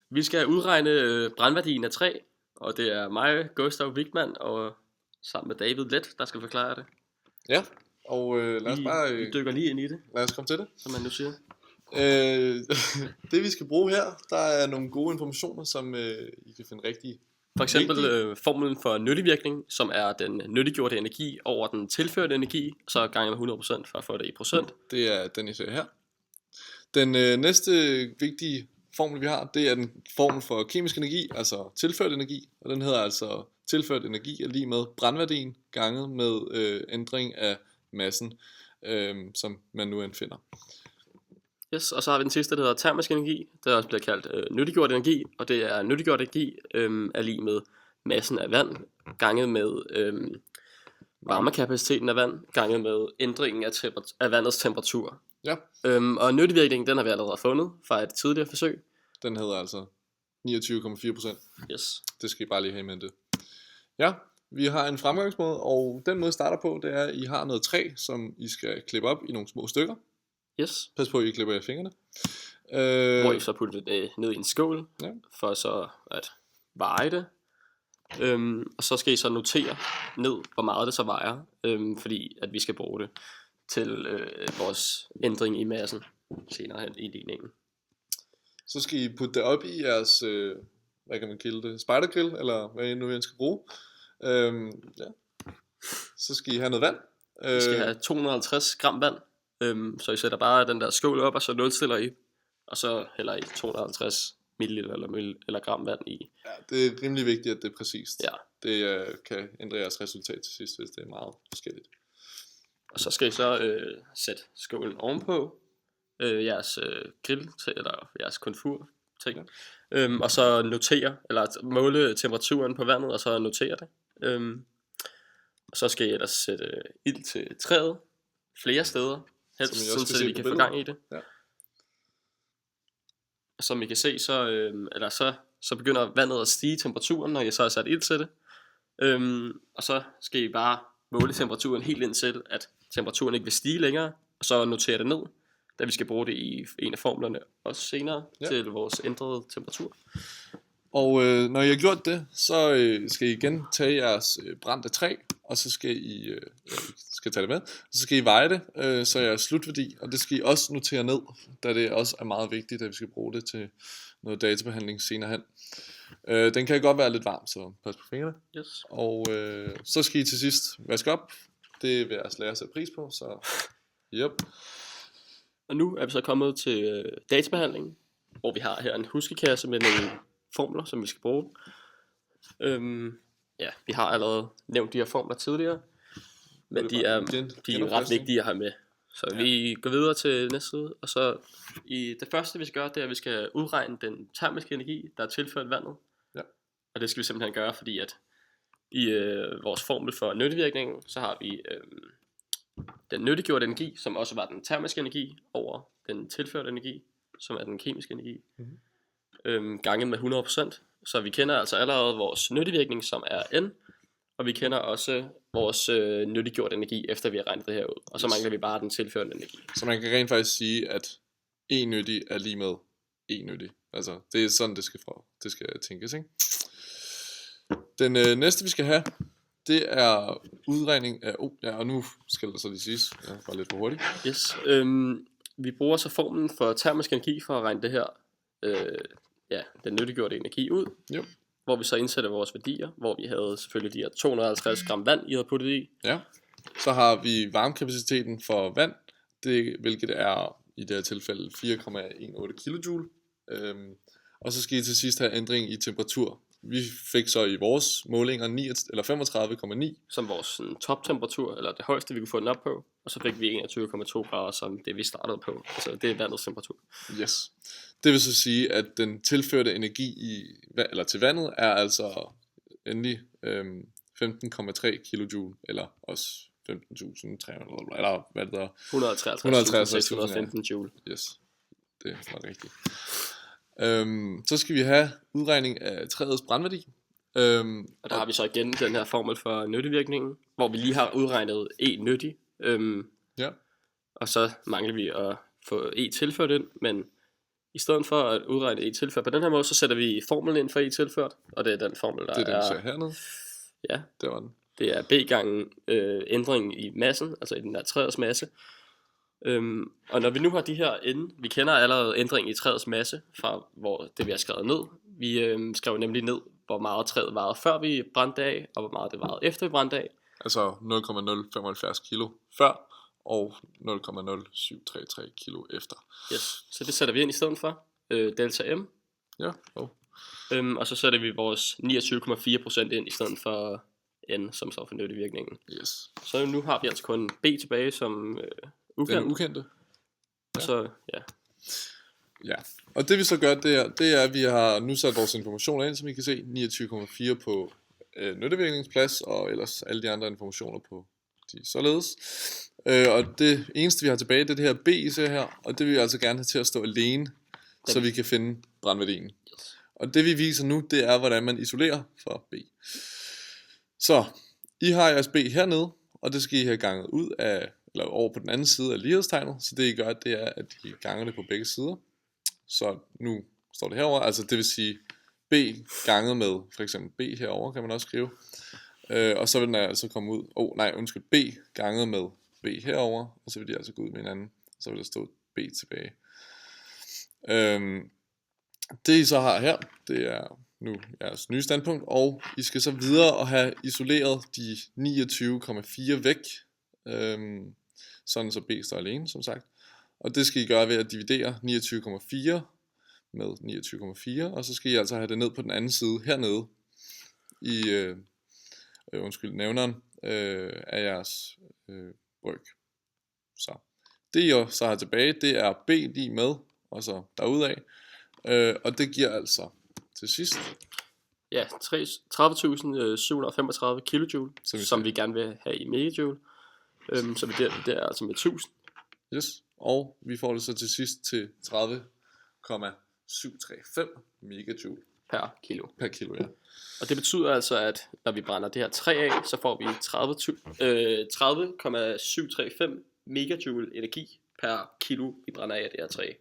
Vi skal udregne brandværdien af træ, og det er mig, Gustav Wichmann, og sammen med David Let, der skal forklare det. Ja, og lad os bare Vi dykker lige ind i det, lad os komme til det. som man nu siger. Det vi skal bruge her, der er nogle gode informationer, som I kan finde rigtige. For eksempel formlen for nyttevirkning, som er den nyttiggjorte energi over den tilførte energi, så gange med 100% for at få det i procent. Det er den, I ser her. Den næste vigtige formel, vi har, det er den formel for kemisk energi, altså tilført energi. Og den hedder altså tilført energi er lige med brandværdien ganget med ændring af massen, som man nu finder. Yes, og så har vi den sidste, der hedder termisk energi. Det også bliver kaldt nyttiggjort energi, og det er nyttiggjort energi er lige med massen af vand ganget med varmekapaciteten af vand ganget med ændringen af vandets temperatur. Ja. Og nyttevirkningen, den har vi allerede fundet fra et tidligere forsøg. Den hedder altså 29,4%. Yes. Det skal I bare lige have i mente. Ja, vi har en fremgangsmåde, og den måde starter på, det er, at I har noget træ, som I skal klippe op i nogle små stykker. Yes. Pas på, at I klipper jer fingrene. Hvor I så putter det ned i en skål, Ja. for så at veje det. Og så skal I så notere ned, hvor meget det så vejer, fordi at vi skal bruge det til vores ændring i massen senere hen i ligningen. Så skal I putte det op i jeres, hvad kan man kalde det, spidergrill, eller hvad I nu ønsker at bruge. Ja. Så skal I have noget vand. Vi skal have 250 gram vand, så I sætter bare den der skål op, og så nulstiller I, og så hælder I 250 milliliter eller gram vand i. Ja, det er rimelig vigtigt, at det er præcist. Ja. Det kan ændre jeres resultat til sidst, hvis det er meget forskelligt. Og så skal I så sætte skålen ovenpå jeres grill eller jeres komfur ting. Og så notere, eller måle temperaturen på vandet, og så notere det. Og så skal I ellers sætte ild til træet flere steder, helst sådan, så vi kan få gang i det. Ja. Og som I kan se, så begynder vandet at stige temperaturen, når I så har sat ild til det. Og så skal I bare måle temperaturen helt indtil, at temperaturen ikke vil stige længere, og så notere det ned, da vi skal bruge det i en af formlerne også senere til vores ændrede temperatur. Og når I har gjort det, så skal I igen tage jeres brændte træ, og så skal I skal tage det med, og så skal I veje det, så jeres slutværdi, og det skal I også notere ned, da det også er meget vigtigt, at vi skal bruge det til noget databehandling senere hen. Den kan godt være lidt varm, så pas på fingrene. Yes. Og så skal I til sidst vaske op. Det vil jeres lærer sætte pris på, så yep. Og nu er vi så kommet til databehandlingen, hvor vi har her en huskekasse med nogle formler, som vi skal bruge. Vi har allerede nævnt de her formler tidligere, men de er ret vigtige at have med. Så vi går videre til næste side, og så det første vi skal gøre, det er, at vi skal udregne den termiske energi, der er tilført vandet. Ja. Og det skal vi simpelthen gøre, fordi at i vores formel for nyttevirkningen, så har vi den nyttiggjorte energi, som også var den termiske energi, over den tilførte energi, som er den kemiske energi, ganget med 100%. Så vi kender altså allerede vores nyttevirkning, som er N, og vi kender også vores nyttiggjorte energi, efter vi har regnet det her ud. Og så mangler vi bare den tilførte energi. Så man kan rent faktisk sige, at E nyttig er lige med E nyttig. Altså, det er sådan, det skal tænkes, ikke? Den næste, vi skal have, det er udregning af... og nu skal det så lige siges. Jeg var lidt for hurtigt. Yes. Vi bruger så formlen for termisk energi for at regne det her, den nyttiggjorte energi ud. Jo. Hvor vi så indsætter vores værdier, hvor vi havde selvfølgelig de her 250 gram vand, I havde puttet i. Ja. Så har vi varmekapaciteten for vand, hvilket er i det her tilfælde 4,18 kilojoule. Og så skal I til sidst have ændring i temperatur. Vi fik så i vores målinger 35,9 som vores toptemperatur, eller det højeste vi kunne få den op på. Og så fik vi 21,2 grader som det vi startede på. Altså det er vandets temperatur. Yes. Det vil så sige, at den tilførte energi til vandet er altså endelig 15,3 kilojoule, eller også 15.300, eller hvad det der? 153.615 joule. Yes, det var rigtigt. Så skal vi have udregning af træets brandværdi. Og der har vi så igen den her formel for nyttevirkningen, hvor vi lige har udregnet E nyttig. Ja. Og så mangler vi at få E tilført ind, men I stedet for at udregne E tilført på den her måde, så sætter vi formlen ind for E tilført, og det er den formel, der Det er den, vi ser hernede. Ja, Det var den. det er B gange ændring i massen, altså i den der træets masse. Og når vi nu har de her inde, vi kender allerede ændring i træets masse fra hvor det vi har skrevet ned. Vi skrev nemlig ned, hvor meget træet varede før vi brændte af, og hvor meget det varede efter vi brændte af. Altså 0,075 kilo før, og 0,0733 kilo efter. Yes. Så det sætter vi ind i stedet for, delta M. Ja, Og så sætter vi vores 29,4% ind i stedet for N, som står for nyttevirkningen. yes. Så nu har vi altså kun B tilbage som ukendt. Den ukendte. Ja. Så ja. Ja, og det vi så gør, det er, at vi har nu sat vores informationer ind, som I kan se, 29,4 på nyttevirkningsplads, og ellers alle de andre informationer på de således. Og det eneste vi har tilbage, det er det her B, I ser her, og det vil vi altså gerne have til at stå alene, så vi kan finde brændværdien. Yes. Og det vi viser nu, det er, hvordan man isolerer for B. Så, I har jeres B hernede, og det skal I have ganget ud af, eller over på den anden side af lighedstegnet. Så det I gør, det er, at I ganger det på begge sider. Så nu står det herover, altså det vil sige B ganget med for eksempel B herover kan man også skrive. Og så vil den altså komme ud, B ganget med B herover, og så vil de altså gå ud med hinanden. Så vil der stå B tilbage. Det I så har her, det er nu jeres nye standpunkt, og I skal så videre og have isoleret de 29,4 væk, sådan så B står alene, som sagt. Og det skal I gøre ved at dividere 29,4 med 29,4, og så skal I altså have det ned på den anden side, hernede, i nævneren af jeres bryg. Så det I så har tilbage, det er B lige med, og så derudaf, og det giver altså til sidst, Ja, 30.735 kilojoule, som vi gerne vil have i megajoule. Så vi der altså med 1000. yes, og vi får det så til sidst til 30,735 megajoule Per kilo. per kilo, ja. Og det betyder altså, at når vi brænder det her træ af, så får vi 30,735 megajoule energi per kilo, vi brænder af det her træ.